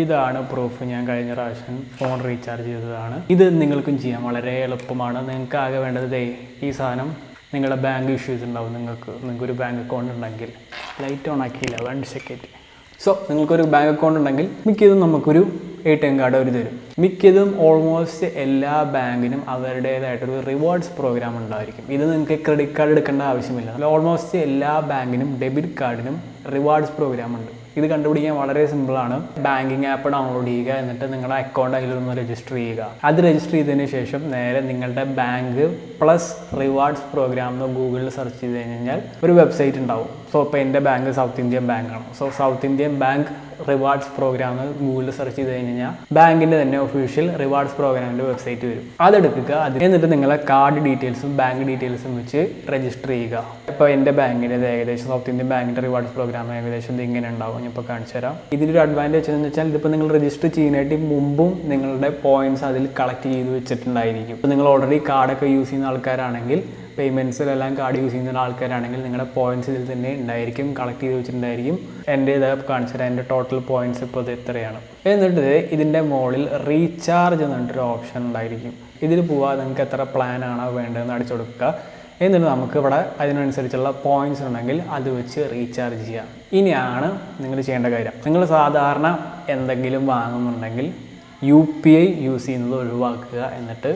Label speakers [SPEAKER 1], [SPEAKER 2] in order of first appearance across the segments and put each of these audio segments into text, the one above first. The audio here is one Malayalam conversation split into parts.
[SPEAKER 1] ഇതാണ് പ്രൂഫ്. ഞാൻ കഴിഞ്ഞ പ്രാവശ്യം ഫോൺ റീചാർജ് ചെയ്തതാണ്. ഇത് നിങ്ങൾക്കും ചെയ്യാം, വളരെ എളുപ്പമാണ്. നിങ്ങൾക്ക് ആകെ വേണ്ടത് ഈ സാധനം. നിങ്ങളുടെ ബാങ്ക് ഇഷ്യൂസ് ഉണ്ടാവും. നിങ്ങൾക്കൊരു ബാങ്ക് അക്കൗണ്ട് ഉണ്ടെങ്കിൽ, ലൈറ്റ് ഓൺ ആക്കിയില്ല, 1 സെക്കൻഡ്. സോ നിങ്ങൾക്കൊരു ബാങ്ക് അക്കൗണ്ട് ഉണ്ടെങ്കിൽ മിക്കതും നമുക്കൊരു ATM കാർഡ് അവർ തരും. മിക്കതും ഓൾമോസ്റ്റ് എല്ലാ ബാങ്കിനും അവരുടേതായിട്ടൊരു റിവാർഡ്സ് പ്രോഗ്രാം ഉണ്ടായിരിക്കും. ഇത് നിങ്ങൾക്ക് ക്രെഡിറ്റ് കാർഡ് എടുക്കേണ്ട ആവശ്യമില്ല. ഓൾമോസ്റ്റ് എല്ലാ ബാങ്കിനും ഡെബിറ്റ് കാർഡിനും റിവാർഡ്സ് പ്രോഗ്രാം ഉണ്ട്. ഇത് കണ്ടുപിടിക്കാൻ വളരെ സിമ്പിളാണ്. ബാങ്കിങ് ആപ്പ് ഡൗൺലോഡ് ചെയ്യുക, എന്നിട്ട് നിങ്ങളുടെ അക്കൗണ്ട് അതിലൊന്ന് രജിസ്റ്റർ ചെയ്യുക. അത് രജിസ്റ്റർ ചെയ്തതിന് ശേഷം നേരെ നിങ്ങളുടെ ബാങ്ക് പ്ലസ് റിവാർഡ്സ് പ്രോഗ്രാം എന്ന് ഗൂഗിളിൽ സെർച്ച് ചെയ്ത് കഴിഞ്ഞാൽ ഒരു വെബ്സൈറ്റ് ഉണ്ടാവും. സോ ഇപ്പോൾ എൻ്റെ ബാങ്ക് സൗത്ത് ഇന്ത്യൻ ബാങ്കാണ്. So South Indian bank rewards programme ഗൂഗിളിൽ സെർച്ച് ചെയ്ത് കഴിഞ്ഞാൽ ബാങ്കിൻ്റെ തന്നെ ഒഫീഷ്യൽ റിവാർഡ്സ് പ്രോഗ്രാമിൻ്റെ വെബ്സൈറ്റ് വരും. അതെടുക്കുക. എന്നിട്ട് നിങ്ങളെ കാർഡ് ഡീറ്റെയിൽസും ബാങ്ക് ഡീറ്റെയിൽസും വെച്ച് രജിസ്റ്റർ ചെയ്യുക. ഇപ്പോൾ എൻ്റെ ബാങ്കിൻ്റെ ഏകദേശം സൗത്ത് ഇന്ത്യൻ ബാങ്കിൻ്റെ റിവാർഡ്സ് പ്രോഗ്രാം ഏകദേശം ഇത് ഇങ്ങനെ ഉണ്ടാവും. ഞാൻ ഇപ്പോൾ കാണിച്ചു തരാം. ഇതിലൊരു അഡ്വാൻറ്റേജ് എന്ന് വെച്ചാൽ ഇതിപ്പോൾ നിങ്ങൾ രജിസ്റ്റർ ചെയ്യാനായിട്ട് മുമ്പും നിങ്ങളുടെ പോയിന്റ്സ് അതിൽ കളക്ട് ചെയ്ത് വെച്ചിട്ടുണ്ടായിരിക്കും. ഇപ്പോൾ നിങ്ങൾ ഓൾറെഡി കാർഡൊക്കെ യൂസ് ചെയ്യുന്ന ആൾക്കാരാണെങ്കിൽ, പേയ്മെൻറ്റ്സിലെല്ലാം കാർഡ് യൂസ് ചെയ്യുന്ന ആൾക്കാരാണെങ്കിൽ നിങ്ങളുടെ പോയിന്റ്സ് ഇതിൽ തന്നെ ഉണ്ടായിരിക്കും, കളക്ട് ചെയ്ത് വെച്ചിട്ടുണ്ടായിരിക്കും. എൻ്റെ ഇത് കാണിച്ചു തരാം. എൻ്റെ ടോട്ടൽ പോയിന്റ്സ് ഇപ്പോൾ ഇത് എത്രയാണ്. എന്നിട്ട് ഇതിൻ്റെ മുകളിൽ റീചാർജ് എന്നിട്ടൊരു ഓപ്ഷൻ ഉണ്ടായിരിക്കും. ഇതിൽ പോവാ നിങ്ങൾക്ക് എത്ര പ്ലാനാണോ വേണ്ടതെന്ന് അടിച്ചു കൊടുക്കുക. എന്നിട്ട് നമുക്ക് ഇവിടെ അതിനനുസരിച്ചുള്ള പോയിന്റ്സ് ഉണ്ടെങ്കിൽ അത് വെച്ച് റീചാർജ് ചെയ്യാം. ഇനിയാണ് നിങ്ങൾ ചെയ്യേണ്ട കാര്യം. നിങ്ങൾ സാധാരണ എന്തെങ്കിലും വാങ്ങുന്നുണ്ടെങ്കിൽ UPI യൂസ് ചെയ്യുന്നത് ഒഴിവാക്കുക. എന്നിട്ട്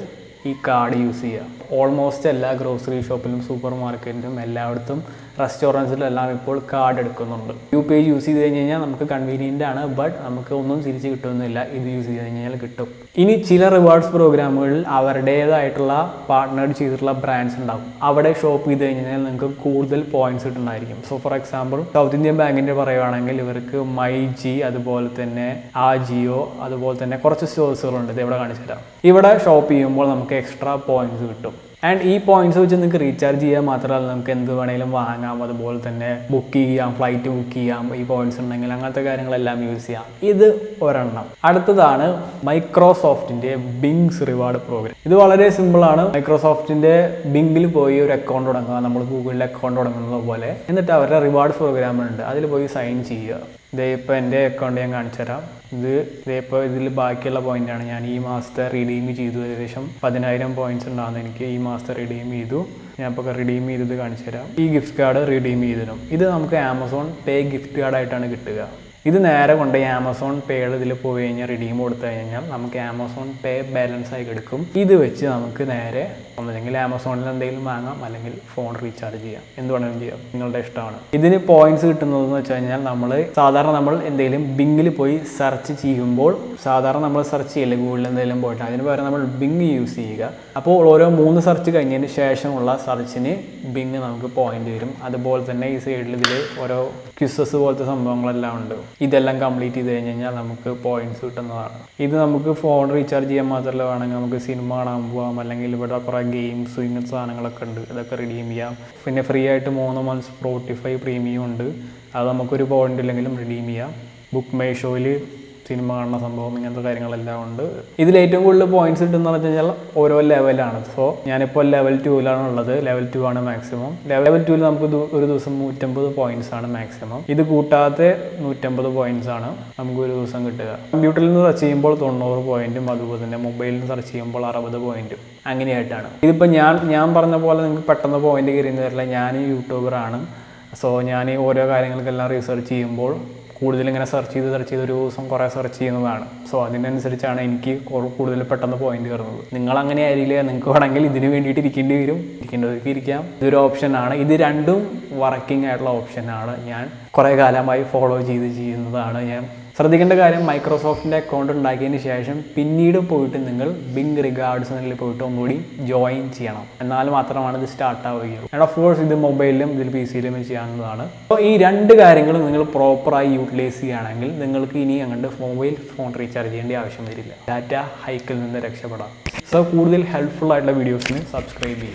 [SPEAKER 1] ഈ കാർഡ് യൂസ് ചെയ്യുക. ഓൾമോസ്റ്റ് എല്ലാ ഗ്രോസറി ഷോപ്പിലും സൂപ്പർ മാർക്കറ്റിലും എല്ലായിടത്തും റെസ്റ്റോറൻറ്റ്സിലും എല്ലാം ഇപ്പോൾ കാർഡ് എടുക്കുന്നുണ്ട്. UPI യൂസ് ചെയ്ത് കഴിഞ്ഞാൽ നമുക്ക് കൺവീനിയൻ്റ് ആണ്, ബട്ട് നമുക്ക് ഒന്നും തിരിച്ച് കിട്ടുമെന്നില്ല. ഇത് യൂസ് ചെയ്ത് കഴിഞ്ഞാൽ കിട്ടും. ഇനി ചില റിവാർഡ്സ് പ്രോഗ്രാമുകളിൽ അവരുടേതായിട്ടുള്ള പാർട്ട്നർ ചെയ്തിട്ടുള്ള ബ്രാൻഡ്സ് ഉണ്ടാകും. അവിടെ ഷോപ്പ് ചെയ്ത് കഴിഞ്ഞാൽ നിങ്ങൾക്ക് കൂടുതൽ പോയിന്റ്സ് കിട്ടുന്നതായിരിക്കും. So for example south Indian ബാങ്കിൻ്റെ പറയുകയാണെങ്കിൽ ഇവർക്ക് MyG, അതുപോലെ തന്നെ Ajio, അതുപോലെ തന്നെ കുറച്ച് സ്റ്റോഴ്സുകളുണ്ട്. ഇത് ഇവിടെ കാണിച്ചു തരാം. ഇവിടെ ഷോപ്പ് ചെയ്യുമ്പോൾ നമുക്ക് എക്സ്ട്രാ പോയിന്റ്സ് കിട്ടും. ആൻഡ് ഈ പോയിന്റ്സ് വെച്ച് നിങ്ങൾക്ക് റീചാർജ് ചെയ്യാൻ മാത്രമല്ല, നമുക്ക് എന്ത് വേണമെങ്കിലും വാങ്ങാം. അതുപോലെ തന്നെ ബുക്ക് ചെയ്യാം, ഫ്ലൈറ്റ് ബുക്ക് ചെയ്യാം. ഈ പോയിന്റ്സ് ഉണ്ടെങ്കിൽ അങ്ങനത്തെ കാര്യങ്ങളെല്ലാം യൂസ് ചെയ്യാം. ഇത് ഒരെണ്ണം. അടുത്തതാണ് മൈക്രോസോഫ്റ്റിൻ്റെ ബിങ്സ് റിവാർഡ് പ്രോഗ്രാം. ഇത് വളരെ സിമ്പിളാണ്. മൈക്രോസോഫ്റ്റിൻ്റെ ബിങ്ങിൽ പോയി ഒരു അക്കൗണ്ട് തുടങ്ങുക, നമ്മൾ ഗൂഗിളിൽ അക്കൗണ്ട് തുടങ്ങുന്നത് പോലെ. എന്നിട്ട് അവരുടെ റിവാർഡ് പ്രോഗ്രാം ഉണ്ട്, അതിൽ പോയി സൈൻ ചെയ്യുക. ഇപ്പോൾ എൻ്റെ അക്കൗണ്ട് ഞാൻ കാണിച്ചു തരാം. ഇപ്പോൾ ഇതിൽ ബാക്കിയുള്ള പോയിന്റാണ്. ഞാൻ ഈ മാസത്തെ റിഡീം ചെയ്തു. ഏകദേശം 10,000 പോയിന്റ്സ് ഉണ്ടാകുന്നു എനിക്ക്. ഈ മാസത്തെ റിഡീം ചെയ്തു. ഞാൻ ഇപ്പോൾ റിഡീം ചെയ്തത് കാണിച്ചു തരാം. ഈ ഗിഫ്റ്റ് കാർഡ് റിഡീം ചെയ്തിടും. ഇത് നമുക്ക് ആമസോൺ പേ ഗിഫ്റ്റ് കാർഡായിട്ടാണ് കിട്ടുക. ഇത് നേരെ കൊണ്ട് ആമസോൺ പേയുടെ ഇതിൽ പോയി കഴിഞ്ഞാൽ റിഡീം കൊടുത്തു കഴിഞ്ഞാൽ നമുക്ക് ആമസോൺ പേ ബാലൻസ് ആയി എടുക്കും. ഇത് വെച്ച് നമുക്ക് നേരെ ഒന്നുമില്ലെങ്കിൽ ആമസോണിൽ എന്തെങ്കിലും വാങ്ങാം, അല്ലെങ്കിൽ ഫോൺ റീചാർജ് ചെയ്യാം. എന്ത് വേണമെങ്കിലും ചെയ്യാം, നിങ്ങളുടെ ഇഷ്ടമാണ്. ഇതിന് പോയിന്റ്സ് കിട്ടുന്നതെന്ന് വെച്ച് കഴിഞ്ഞാൽ നമ്മൾ എന്തെങ്കിലും ബിങ്ങിൽ പോയി സെർച്ച് ചെയ്യുമ്പോൾ സാധാരണ നമ്മൾ സെർച്ച് ചെയ്യില്ല ഗൂഗിളിൽ എന്തെങ്കിലും പോയിട്ട്, അതിന് പകരം നമ്മൾ ബിങ് യൂസ് ചെയ്യുക. അപ്പോൾ ഓരോ 3 സെർച്ച് കഴിഞ്ഞതിന് ശേഷമുള്ള സെർച്ചിന് ബിങ് നമുക്ക് പോയിന്റ് വരും. അതുപോലെ തന്നെ ഈ സൈഡിൽ ഇതിൽ ഓരോ ക്വിസസ് പോലത്തെ സംഭവങ്ങളെല്ലാം ഉണ്ട്. ഇതെല്ലാം കംപ്ലീറ്റ് ചെയ്ത് കഴിഞ്ഞാൽ നമുക്ക് പോയിന്റ്സ് കിട്ടുന്നതാണ്. ഇത് നമുക്ക് ഫോൺ റീചാർജ് ചെയ്യാൻ മാത്രമല്ല, വേണമെങ്കിൽ നമുക്ക് സിനിമ കാണാൻ പോകാം, അല്ലെങ്കിൽ ഇവിടെ കുറേ ഗെയിംസ് ഇങ്ങനത്തെ സാധനങ്ങളൊക്കെ ഉണ്ട്. ഇതൊക്കെ റിഡീം ചെയ്യാം. പിന്നെ ഫ്രീ ആയിട്ട് 3 months സ്പോട്ടിഫൈ പ്രീമിയം ഉണ്ട്. അത് നമുക്കൊരു പോയിന്റ് ഇല്ലെങ്കിലും റിഡീം ചെയ്യാം. ബുക്ക് മൈ ഷോയിൽ സിനിമ കാണുന്ന സംഭവം, ഇങ്ങനത്തെ കാര്യങ്ങളെല്ലാം ഉണ്ട്. ഇതിൽ ഏറ്റവും കൂടുതൽ പോയിന്റ്സ് കിട്ടുന്നതെന്ന് വെച്ച് കഴിഞ്ഞാൽ ഓരോ ലെവലാണ്. സോ ഞാനിപ്പോൾ ലെവൽ 2ലാണ് ഉള്ളത്. ലെവൽ 2 ആണ് മാക്സിമം. ലെവൽ 2ൽ നമുക്ക് ഒരു ദിവസം 150 പോയിന്റ്സ് ആണ് മാക്സിമം. ഇത് കൂട്ടാതെ 150 പോയിന്റ്സ് ആണ് നമുക്ക് ഒരു ദിവസം കിട്ടുക. കമ്പ്യൂട്ടറിൽ നിന്ന് സെർച്ച് ചെയ്യുമ്പോൾ 90 പോയിന്റും, അതുപോലെ തന്നെ മൊബൈലിൽ നിന്ന് സെർച്ച് ചെയ്യുമ്പോൾ 60 പോയിന്റും, അങ്ങനെയായിട്ടാണ്. ഇതിപ്പോൾ ഞാൻ പറഞ്ഞ പോലെ നിങ്ങൾക്ക് പെട്ടെന്ന് പോയിന്റ് കയറിയെന്ന് വരില്ല. ഞാൻ യൂട്യൂബറാണ്. സോ ഞാൻ ഓരോ കാര്യങ്ങൾക്കെല്ലാം റിസർച്ച് ചെയ്യുമ്പോൾ കൂടുതൽ ഇങ്ങനെ സെർച്ച് ചെയ്ത് ഒരു ദിവസം കുറേ സെർച്ച് ചെയ്യുന്നതാണ്. സോ അതിനനുസരിച്ചാണ് എനിക്ക് കൂടുതൽ പെട്ടെന്ന് പോയിന്റ് കയറുന്നത്. നിങ്ങൾ അങ്ങനെ ആയിരിക്കില്ല. നിങ്ങൾക്ക് വേണമെങ്കിൽ ഇതിന് വേണ്ടിയിട്ട് ഇരിക്കേണ്ടവർക്ക് ഇരിക്കാം. ഇതൊരു ഓപ്ഷനാണ്. ഇത് രണ്ടും വർക്കിംഗ് ആയിട്ടുള്ള ഓപ്ഷനാണ്. ഞാൻ കുറേ കാലമായി ഫോളോ ചെയ്യുന്നതാണ്. ഞാൻ ശ്രദ്ധിക്കേണ്ട കാര്യം, മൈക്രോസോഫ്റ്റിൻ്റെ അക്കൗണ്ട് ഉണ്ടാക്കിയതിന് ശേഷം പിന്നീട് പോയിട്ട് നിങ്ങൾ ബിങ് റിവാർഡ്സ് എന്നതിൽ പോയിട്ട് ഒന്നുകൂടി ജോയിൻ ചെയ്യണം. എന്നാൽ മാത്രമാണ് ഇത് സ്റ്റാർട്ട് ആവുകയുള്ളൂ. ആൻഡ് ഓഫ് കോഴ്സ് ഇത് മൊബൈലിലും ഇതിൽ PC-യിലും ചെയ്യാവുന്നതാണ്. അപ്പോൾ ഈ 2 കാര്യങ്ങളും നിങ്ങൾ പ്രോപ്പറായി യൂട്ടിലൈസ് ചെയ്യുകയാണെങ്കിൽ നിങ്ങൾക്ക് ഇനി അങ്ങോട്ട് മൊബൈൽ ഫോൺ റീചാർജ് ചെയ്യേണ്ട ആവശ്യം വരില്ല. ഡാറ്റ ഹൈക്കിൽ നിന്ന് രക്ഷപ്പെടാം. സോ കൂടുതൽ ഹെൽപ്ഫുൾ ആയിട്ടുള്ള വീഡിയോസിന് സബ്സ്ക്രൈബ് ചെയ്യുക.